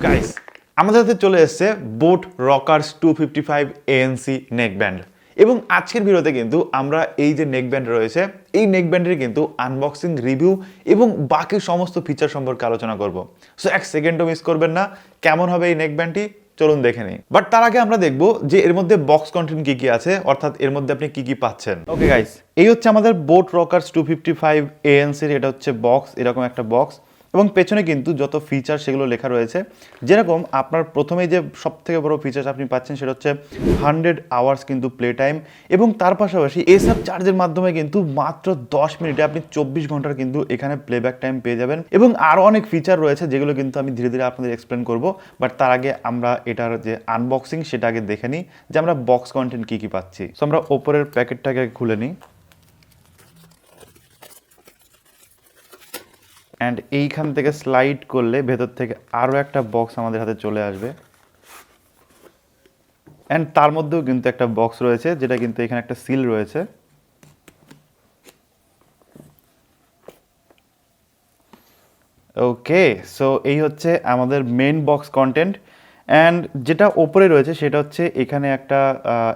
Guys আমাদের হাতে চলে এসেছে বোট রকার্স 255 ANC নেকব্যান্ড এবং আজকের ভিডিওতে কিন্তু আমরা এই যে নেকব্যান্ড রয়েছে এই নেকব্যান্ডের কিন্তু আনবক্সিং রিভিউ এবং বাকি সমস্ত ফিচার সম্পর্কে আলোচনা করব। সো এক সেকেন্ডও মিস করবেন না। কেমন হবে এই নেকব্যান্ডটি চলুন দেখে নিই। বাট তার আগে আমরা দেখব যে এর মধ্যে বক্স কন্টেন্ট কি কি আছে, অর্থাৎ এর মধ্যে আপনি কি কি পাচ্ছেন। ওকে গাইস, এই হচ্ছে আমাদের বোট রকার্স 255 ANC এর এটা হচ্ছে বক্স, এরকম একটা বক্স এবং পেছনে কিন্তু যত ফিচার সেগুলো লেখা রয়েছে। যেরকম আপনার প্রথমেই যে সবথেকে বড় ফিচার আপনি পাচ্ছেন সেটা হচ্ছে 100 আওয়ার্স কিন্তু প্লে টাইম এবং তার পাশাপাশি এসব চার্জের মাধ্যমে কিন্তু মাত্র 10 মিনিটে আপনি 24 ঘন্টার কিন্তু এখানে প্লেব্যাক টাইম পেয়ে যাবেন এবং আরও অনেক ফিচার রয়েছে যেগুলো কিন্তু আমি ধীরে ধীরে আপনাদের এক্সপ্লেন করব। বাট তার আগে আমরা এটার যে আনবক্সিং সেটা আগে দেখে নিই যে আমরা বক্স কন্টেন্ট কি কি পাচ্ছি। সো আমরা ওপরের প্যাকেটটাকে খুলে নিই অ্যান্ড এইখান থেকে স্লাইড করলে ভেতর থেকে আরও একটা বক্স আমাদের হাতে চলে আসবে অ্যান্ড তার মধ্যেও কিন্তু একটা বক্স রয়েছে যেটা কিন্তু এখানে একটা সিল রয়েছে। ওকে, সো এই হচ্ছে আমাদের মেইন বক্স কন্টেন্ট অ্যান্ড যেটা ওপরে রয়েছে সেটা হচ্ছে এখানে একটা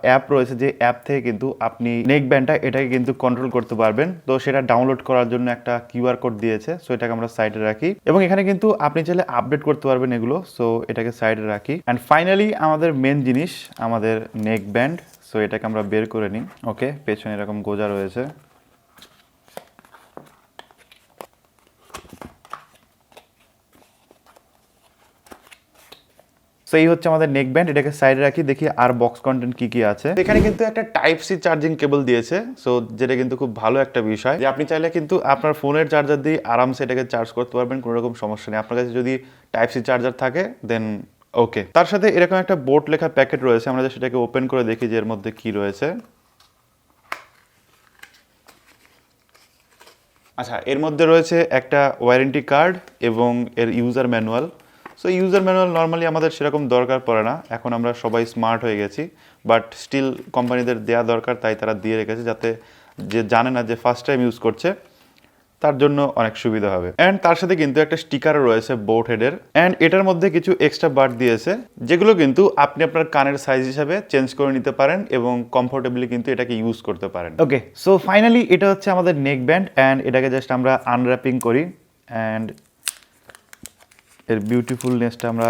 অ্যাপ রয়েছে, যে অ্যাপ থেকে কিন্তু আপনি নেকব্যান্ডটা এটাকে কিন্তু কন্ট্রোল করতে পারবেন। তো সেটা ডাউনলোড করার জন্য একটা কিউআর কোড দিয়েছে, সো এটাকে আমরা সাইডে রাখি এবং এখানে কিন্তু আপনি চাইলে আপডেট করতে পারবেন এগুলো। সো এটাকে সাইডে রাখি অ্যান্ড ফাইনালি আমাদের মেন জিনিস আমাদের নেকব্যান্ড। সো এটাকে আমরা বের করে নিই। ওকে, পেছনে এরকম গোজা রয়েছে। এই হচ্ছে আমাদের নেকব্যান্ড, এটাকে সাইডে রাখি, দেখি আর বক্স কন্টেন্ট কি কি আছে। এখানে কিন্তু একটা টাইপ সি চার্জিং কেবল দিয়েছে, সো যেটা কিন্তু খুব ভালো একটা বিষয় যে আপনি চাইলে কিন্তু আপনার ফোনের চার্জার দিয়ে আরামসে এটাকে চার্জ করতে পারবেন, কোনো রকম সমস্যা নেই। আপনার কাছে যদি টাইপ সি চার্জার থাকে দেন ওকে। তার সাথে এরকম একটা বোট লেখা প্যাকেট রয়েছে, আমরা সেটাকে ওপেন করে দেখি যে এর মধ্যে কি রয়েছে। আচ্ছা, এর মধ্যে রয়েছে একটা ওয়ারেন্টি কার্ড এবং এর user manual. So user manual normally আমাদের সেরকম দরকার পড়ে না, এখন আমরা সবাই স্মার্ট হয়ে গেছি, বাট স্টিল কোম্পানিদের দেওয়া দরকার, তাই তারা দিয়ে রেখেছে যাতে যে জানে না যে ফার্স্ট টাইম ইউজ করছে তার জন্য অনেক সুবিধা হবে। অ্যান্ড তার সাথে কিন্তু একটা স্টিকারও রয়েছে বোট হেডের অ্যান্ড এটার মধ্যে কিছু এক্সট্রা বাড দিয়েছে যেগুলো কিন্তু আপনি আপনার কানের সাইজ হিসাবে চেঞ্জ করে নিতে পারেন এবং কমফোর্টেবলি কিন্তু এটাকে ইউজ করতে পারেন। ওকে, সো ফাইনালি এটা হচ্ছে আমাদের নেকব্যান্ড অ্যান্ড এটাকে জাস্ট আমরা আনর্যাপিং করি অ্যান্ড এর বিউটিফুলনেসটা আমরা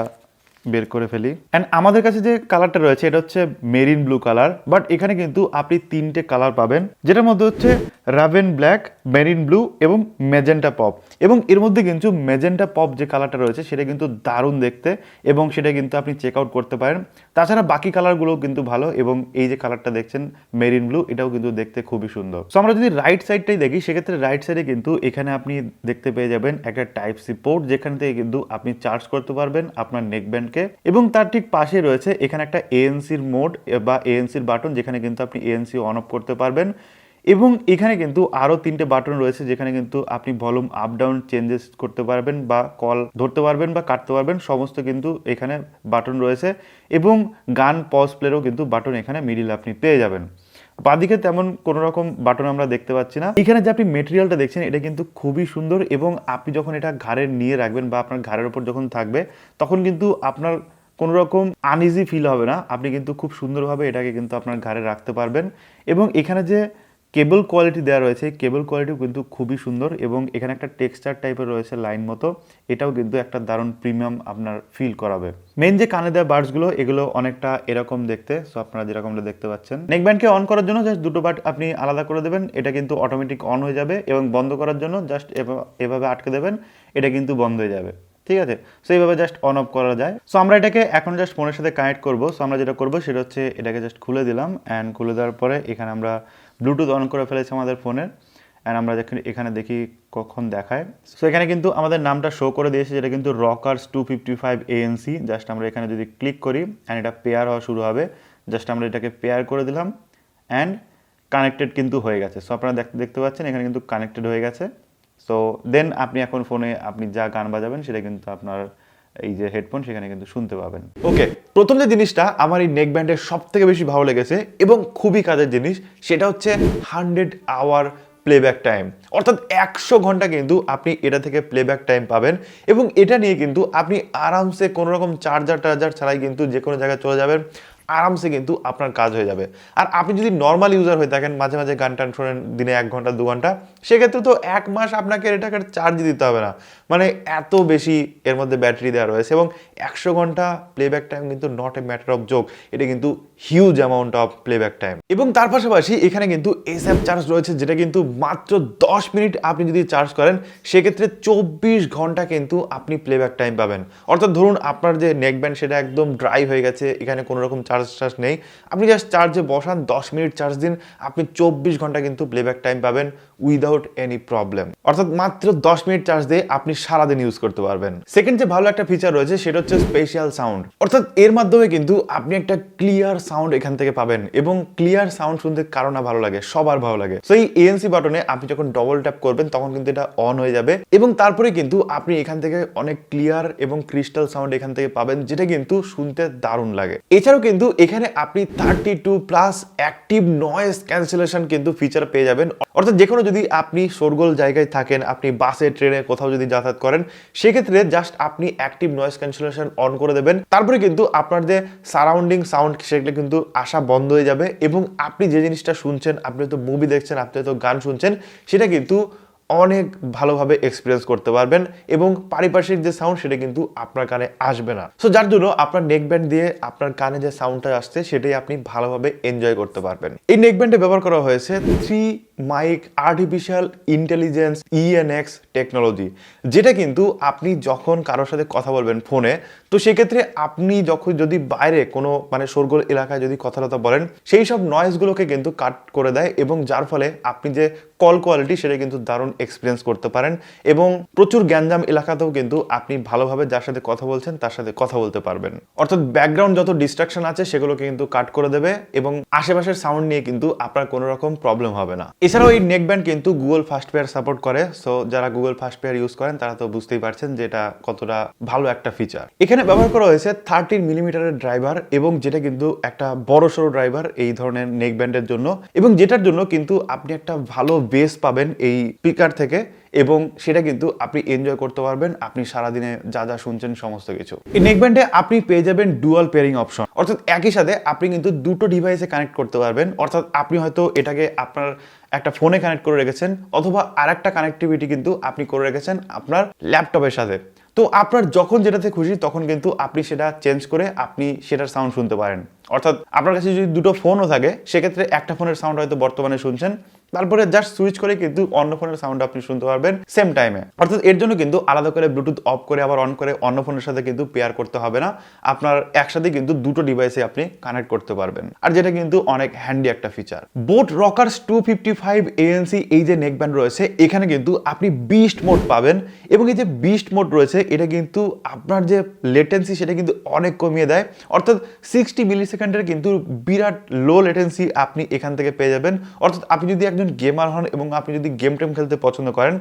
বের করে ফেলি। অ্যান্ড আমাদের কাছে যে কালারটা রয়েছে এটা হচ্ছে মেরিন ব্লু কালার, বাট এখানে কিন্তু আপনি তিনটে কালার পাবেন, যেটার মধ্যে হচ্ছে রাভেন ব্ল্যাক, মেরিন ব্লু এবং মেজেন্টা পপ। এবং এর মধ্যে কিন্তু মেজেন্টা পপ যে কালারটা রয়েছে সেটা কিন্তু দারুণ দেখতে এবং সেটা কিন্তু আপনি চেক আউট করতে পারেন। তাছাড়া বাকি কালারগুলোও কিন্তু ভালো এবং এই যে কালারটা দেখছেন মেরিন ব্লু, এটাও কিন্তু দেখতে খুবই সুন্দর। সো আমরা যদি রাইট সাইডটাই দেখি সেক্ষেত্রে রাইট সাইডে কিন্তু এখানে আপনি দেখতে পেয়ে যাবেন একটা টাইপ সি পোর্ট, যেখান থেকে কিন্তু আপনি চার্জ করতে পারবেন আপনার নেকব্যান্ড এবং তার ঠিক পাশে রয়েছে এখানে একটা এএনসির মোড বা এএনসির বাটন, যেখানে কিন্তু আপনি এএনসি অন অফ করতে পারবেন এবং এখানে কিন্তু আরও তিনটে বাটন রয়েছে যেখানে কিন্তু আপনি ভলিউম আপ ডাউন চেঞ্জেস করতে পারবেন বা কল ধরতে পারবেন বা কাটতে পারবেন, সমস্ত কিন্তু এখানে বাটন রয়েছে এবং গান পজ প্লেরও কিন্তু বাটন এখানে মিডিল আপনি পেয়ে যাবেন। বাদিকে তেমন কোনো রকম বাটন আমরা দেখতে পাচ্ছি না। এখানে যে আপনি মেটেরিয়ালটা দেখছেন এটা কিন্তু খুবই সুন্দর এবং আপনি যখন এটা ঘাড়ে নিয়ে রাখবেন বা আপনার ঘাড়ের উপর যখন থাকবে তখন কিন্তু আপনার কোনো রকম আনইজি ফিল হবে না, আপনি কিন্তু খুব সুন্দরভাবে এটাকে কিন্তু আপনার ঘাড়ে রাখতে পারবেন। এবং এখানে যে কেবল কোয়ালিটি দেওয়া রয়েছে কেবল কোয়ালিটিও কিন্তু খুবই সুন্দর এবং এখানে একটা টেক্সচার টাইপের রয়েছে লাইন মতো, এটাও কিন্তু একটা দারুণ প্রিমিয়াম আপনার ফিল করাবে। মেন যে কানে দেওয়া বাডসগুলো এগুলো অনেকটা এরকম দেখতে, সো আপনারা যেরকমটা দেখতে পাচ্ছেন। নেকব্যান্ডকে অন করার জন্য জাস্ট দুটো বাট আপনি আলাদা করে দেবেন, এটা কিন্তু অটোমেটিক অন হয়ে যাবে এবং বন্ধ করার জন্য জাস্ট এভাবে আটকে দেবেন, এটা কিন্তু বন্ধ হয়ে যাবে। ঠিক আছে, সো এইভাবে জাস্ট অন অফ করা যায়। সো আমরা এটাকে এখন জাস্ট ফোনের সাথে কানেক্ট করবো। সো আমরা যেটা করবো সেটা হচ্ছে এটাকে জাস্ট খুলে দিলাম অ্যান্ড খুলে দেওয়ার পরে এখানে আমরা ব্লুটুথ অন করে ফেলেছি আমাদের ফোনের অ্যান্ড আমরা এখানে দেখি কখন দেখায়। সো এখানে কিন্তু আমাদের নামটা শো করে দিয়েছে, যেটা কিন্তু রকার্স 255 ANC। জাস্ট আমরা এখানে যদি ক্লিক করি অ্যান্ড এটা পেয়ার হওয়া শুরু হবে, জাস্ট আমরা এটাকে পেয়ার করে দিলাম অ্যান্ড কানেক্টেড কিন্তু হয়ে গেছে। সো আপনারা দেখতে পাচ্ছেন এখানে কিন্তু কানেক্টেড হয়ে গেছে। সো দেন আপনি এখন ফোনে আপনি যা গান বাজাবেন সেটা কিন্তু আপনার এই যে হেডফোন সেখানে কিন্তু শুনতে পাবেন। ওকে, প্রথম যে জিনিসটা আমার এই নেকব্যান্ডের সব থেকে বেশি ভালো লেগেছে এবং খুবই কাজের জিনিস সেটা হচ্ছে 100 আওয়ার প্লেব্যাক টাইম, অর্থাৎ 100 ঘন্টা কিন্তু আপনি এটা থেকে প্লেব্যাক টাইম পাবেন। এবং এটা নিয়ে কিন্তু আপনি আরামসে কোনো রকম চার্জার ছাড়াই কিন্তু যে কোনো জায়গায় চলে যাবেন, আরামসে কিন্তু আপনার কাজ হয়ে যাবে। আর আপনি যদি নর্মাল ইউজার হয়ে থাকেন, মাঝে মাঝে গান টান শোনেন দিনে 1 ঘন্টা 2 ঘন্টা, সেক্ষেত্রে তো 1 মাস আপনাকে এটাকে চার্জ দিতে হবে না। মানে এত বেশি এর মধ্যে ব্যাটারি দেওয়া রয়েছে। এবং 100 ঘন্টা প্লেব্যাক টাইম কিন্তু not a matter of joke, এটা কিন্তু huge amount of playback time. এবং তার পাশাপাশি এখানে কিন্তু এসএফ চার্জ রয়েছে, যেটা কিন্তু মাত্র 10 মিনিট আপনি যদি চার্জ করেন, সেক্ষেত্রে 24 ঘন্টা কিন্তু আপনি প্লেব্যাক টাইম পাবেন। অর্থাৎ ধরুন আপনার যে নেকব্যান্ড সেটা একদম ড্রাই হয়ে গেছে, এখানে কোনো রকম চার্জ নেই, আপনি জাস্ট চার্জে বসান, 10 মিনিট চার্জ দিন, আপনি 24 ঘন্টা কিন্তু প্লেব্যাক টাইম পাবেন উইদাউট এনি প্রবলেম। অর্থাৎ মাত্র 10 মিনিট চার্জ দিয়ে আপনি সারাদিন ইউজ করতে পারবেন। সেকেন্ড যে ভালো একটা ফিচার রয়েছে সেটা হচ্ছে স্পেশাল সাউন্ড, অর্থাৎ এর মাধ্যমে কিন্তু আপনি একটা ক্লিয়ার সাউন্ড এখান থেকে পাবেন। এবং ক্লিয়ার সাউন্ড শুনতে কারো না ভালো লাগে, সবার ভালো লাগে। তো এই ANC বাটনে আপনি যখন ডবল ট্যাপ করবেন তখন কিন্তু এটা অন হয়ে যাবে, এবং তারপরে কিন্তু আপনি এখান থেকে অনেক ক্লিয়ার এবং ক্রিস্টাল সাউন্ড এখান থেকে পাবেন, যেটা কিন্তু শুনতে দারুণ লাগে। এছাড়াও কিন্তু এখানে আপনি 32+ অ্যাক্টিভ নয়েজ ক্যান্সেলেশন কিন্তু ফিচার পেয়ে যাবেন। অর্থাৎ যে কোনো যদি আপনি শোরগোল জায়গায় থাকেন, আপনি বাসে ট্রেনে কোথাও যদি যাতায়াত করেন, সেক্ষেত্রে জাস্ট আপনি অ্যাক্টিভ নয়েজ ক্যান্সেলেশন অন করে দেবেন, তারপরে কিন্তু আপনার যে সারাউন্ডিং সাউন্ড সেগুলো কিন্তু আসা বন্ধ হয়ে যাবে। এবং আপনি যে জিনিসটা শুনছেন, আপনি হয়তো মুভি দেখছেন, আপনি হয়তো গান শুনছেন, সেটা কিন্তু অনেক ভালোভাবে এক্সপিরিয়েন্স করতে পারবেন। এবং পারিপার্শ্বিক যে সাউন্ড সেটা কিন্তু আপনার কানে আসবে না। সো যার জন্য আপনার নেকব্যান্ড দিয়ে আপনার কানে যে সাউন্ডটা আসছে সেটাই আপনি ভালোভাবে এনজয় করতে পারবেন। এই নেকব্যান্ডে ব্যবহার করা হয়েছে 3 mic artificial intelligence ENX technology, যেটা কিন্তু আপনি যখন কারোর সাথে কথা বলবেন ফোনে, তো সেক্ষেত্রে আপনি যখন যদি বাইরে কোনো মানে শোরগোল এলাকায় যদি কথাবার্তা বলেন, সেই সব নয়েজগুলোকে কিন্তু কাট করে দেয়, এবং যার ফলে আপনি যে কল কোয়ালিটি সেটা কিন্তু দারুণ এক্সপিরিয়েন্স করতে পারেন। এবং প্রচুর গ্যাঞ্জাম এলাকাতেও কিন্তু আপনি ভালোভাবে যার সাথে কথা বলছেন তার সাথে কথা বলতে পারবেন। অর্থাৎ ব্যাকগ্রাউন্ড যত ডিস্ট্রাকশন আছে সেগুলোকে কিন্তু কাট করে দেবে, এবং আশেপাশের সাউন্ড নিয়ে কিন্তু আপনার কোনো রকম প্রবলেম হবে না। এছাড়াও এই নেকব্যান্ড কিন্তু গুগল ফার্স্ট পেয়ার সাপোর্ট করে। সো যারা গুগল ফার্স্ট পেয়ার ইউজ করেন তারা তো বুঝতেই পারছেন যে এটা কতটা ভালো একটা ফিচার। এখানে ব্যবহার করা হয়েছে 13 মিলিমিটারের ড্রাইভার, এবং যেটা কিন্তু একটা বড় সড়ো ড্রাইভার এই ধরনের নেকব্যান্ডের জন্য, এবং যেটার জন্য কিন্তু আপনি একটা ভালো বেস পাবেন এই স্পিকার থেকে, এবং সেটা কিন্তু আপনি এনজয় করতে পারবেন আপনি সারাদিনে যা যা শুনছেন সমস্ত কিছু। এই নেকব্যান্ডে আপনি পেয়ে যাবেন ডুয়াল পেয়ারিং অপশন, অর্থাৎ একই সাথে আপনি কিন্তু দুটো ডিভাইসে কানেক্ট করতে পারবেন। অর্থাৎ আপনি হয়তো এটাকে আপনার একটা ফোনে কানেক্ট করে রেখেছেন, অথবা আরেকটা কানেক্টিভিটি কিন্তু আপনি করে রেখেছেন আপনার ল্যাপটপের সাথে। তো আপনার যখন যেটাতে খুশি তখন কিন্তু আপনি সেটা চেঞ্জ করে আপনি সেটার সাউন্ড শুনতে পারেন। অর্থাৎ আপনার কাছে যদি দুটো ফোনও থাকে, সেক্ষেত্রে একটা ফোনের সাউন্ড হয়তো বর্তমানে শুনছেন, তারপরে জাস্ট সুইচ করে কিন্তু অন্য ফোনের সাউন্ড আপনি শুনতে পারবেন সেম টাইমে। অর্থাৎ এর জন্য কিন্তু আলাদা করে ব্লুটুথ অফ করে আবার অন করে অন্য ফোনের সাথে কিন্তু পেয়ার করতে হবে না, আপনার একসাথে কিন্তু দুটো ডিভাইসে আপনি কানেক্ট করতে পারবেন, আর যেটা কিন্তু অনেক হ্যান্ডি একটা ফিচার। বোট রকার্স 255 ANC এই যে নেকব্যান্ড রয়েছে, এখানে কিন্তু আপনি বিস্ট মোড পাবেন, এবং এই যে বিস্ট মোড রয়েছে এটা কিন্তু আপনার যে লেটেন্সি সেটা কিন্তু অনেক কমিয়ে দেয়। অর্থাৎ 60 মিলিসেকেন্ডের কিন্তু বিরাট লো লেটেন্সি আপনি এখান থেকে পেয়ে যাবেন। অর্থাৎ আপনি যদি একজন গেমার হন এবং আপনি যদি গেম টেম খেলতে পছন্দ করেন,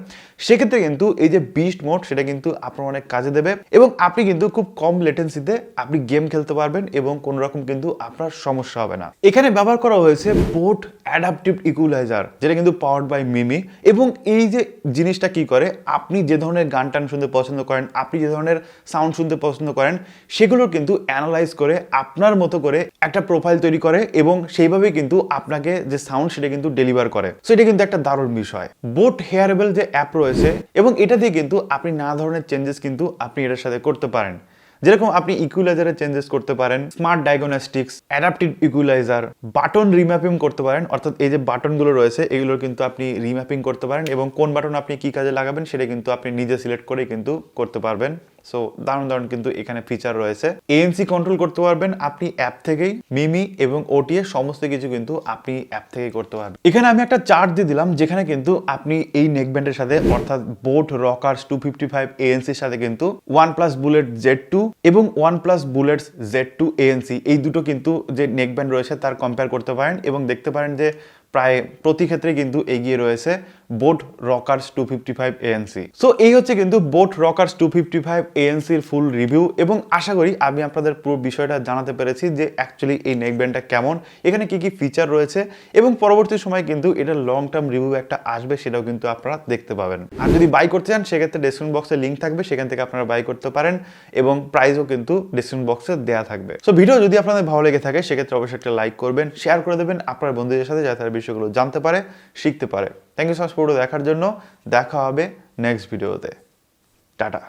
সেক্ষেত্রে কিন্তু এই যে বিস্ট মোড সেটা কিন্তু আপনার অনেক কাজে দেবে, এবং আপনি কিন্তু খুব কম লেটেন্সিতে আপনি গেম খেলতে পারবেন, এবং কোনো রকম কিন্তু আপনার সমস্যা হবে না। এখানে ব্যবহার করা হয়েছে বোট অ্যাডাপটিভ ইকুয়ালাইজার, যেটা কিন্তু পাওয়ার্ড বাই মিমি। এবং এই যে জিনিসটা কি করে, আপনি যে ধরনের গান টান শুনতে পছন্দ করেন, আপনি যে ধরনের সাউন্ড শুনতে পছন্দ করেন, সেগুলো কিন্তু অ্যানালাইজ করে আপনার মতো করে একটা প্রোফাইল তৈরি করে, এবং সেইভাবে কিন্তু আপনাকে যে সাউন্ড সেটা কিন্তু ডেলিভার করে। সো এটা কিন্তু একটা দারুণ বিষয়। বোট হেয়ারেবল যে অ্যাপ রয়েছে, এবং এটা দিয়ে কিন্তু আপনি নানা ধরনের চেঞ্জেস কিন্তু আপনি এটার সাথে করতে পারেন। যেরকম আপনি ইকুয়ালাইজারে চেঞ্জেস করতে পারেন, smart diagnostics, adaptive equaliser, button remapping করতে পারেন। অর্থাৎ এই যে বাটনগুলো রয়েছে এগুলো কিন্তু আপনি রিম্যাপিং করতে পারেন, এবং কোন বাটন আপনি কি কাজে লাগাবেন সেটা কিন্তু আপনি নিজে সিলেক্ট করে কিন্তু করতে পারবেন। সো দারুণ দারুণ কিন্তু এখানে ফিচার রয়েছে। ANC কন্ট্রোল করতে পারবেন আপনি অ্যাপ থেকেই, মিমি এবং OTA সমস্ত কিছু কিন্তু আপনি অ্যাপ থেকেই করতে পারবেন। এখানে আমি একটা চার্ট দিয়ে দিলাম, যেখানে কিন্তু আপনি এই নেকব্যান্ডের সাথে অর্থাৎ বোট রকার্স 255 ANC এর সাথে কিন্তু OnePlus বুলেট Z2 এবং OnePlus বুলেটস Z2 ANC এই দুটো কিন্তু যে নেকব্যান্ড রয়েছে তার কম্পেয়ার করতে পারেন, এবং দেখতে পারেন যে প্রায় প্রতি ক্ষেত্রে কিন্তু এগিয়ে রয়েছে বোট রকার্স 255 ANC। সো এই হচ্ছে কিন্তু বোট রকার্স 255 ANC এর ফুল রিভিউ, এবং আশা করি আমি আপনাদের পুরো বিষয়টা জানাতে পেরেছি যে অ্যাকচুয়ালি এই নেকব্যান্ডটা কেমন, এখানে কি কি ফিচার রয়েছে, এবং পরবর্তী সময় কিন্তু এটা লং টার্ম রিভিউ একটা আসবে, সেটাও কিন্তু আপনারা দেখতে পাবেন। আর যদি বাই করতে চান সেক্ষেত্রে ডেসক্রিপশন বক্সে লিঙ্ক থাকবে, সেখান থেকে আপনারা বাই করতে পারেন, এবং প্রাইসও কিন্তু ডেসক্রিপশন বক্সে দেওয়া থাকবে। সো ভিডিও যদি আপনাদের ভালো লেগে থাকে সেক্ষেত্রে অবশ্যই একটা লাইক করবেন, শেয়ার করে দেবেন আপনার বন্ধুদের সাথে, যাতে তারা বিষয়গুলো জানতে পারে, শিখতে পারে। থ্যাংক ইউ সো মাচ পুরো দেখার জন্য। দেখা হবে নেক্সট ভিডিওতে। টাটা।